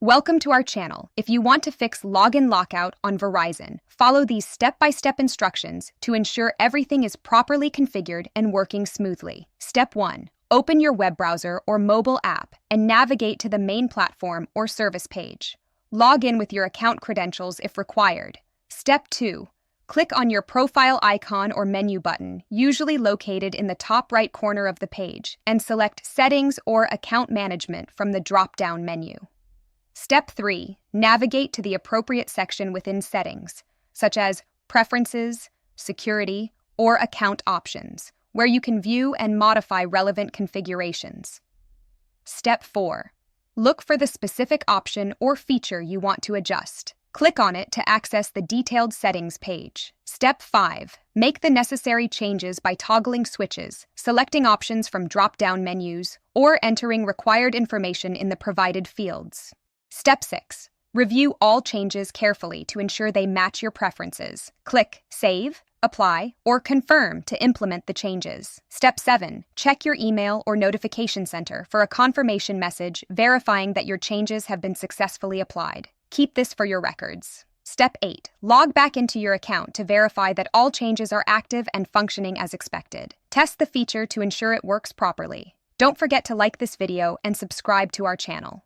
Welcome to our channel. If you want to fix login lockout on Verizon, follow these step-by-step instructions to ensure everything is properly configured and working smoothly. Step 1. Open your web browser or mobile app and navigate to the main platform or service page. Log in with your account credentials if required. Step 2. Click on your profile icon or menu button, usually located in the top right corner of the page, and select Settings or Account Management from the drop-down menu. Step 3. Navigate to the appropriate section within Settings, such as Preferences, Security, or Account Options, where you can view and modify relevant configurations. Step 4. Look for the specific option or feature you want to adjust. Click on it to access the detailed settings page. Step 5. Make the necessary changes by toggling switches, selecting options from drop-down menus, or entering required information in the provided fields. Step 6. Review all changes carefully to ensure they match your preferences. Click Save, Apply, or Confirm to implement the changes. Step 7. Check your email or notification center for a confirmation message verifying that your changes have been successfully applied. Keep this for your records. Step 8. Log back into your account to verify that all changes are active and functioning as expected. Test the feature to ensure it works properly. Don't forget to like this video and subscribe to our channel.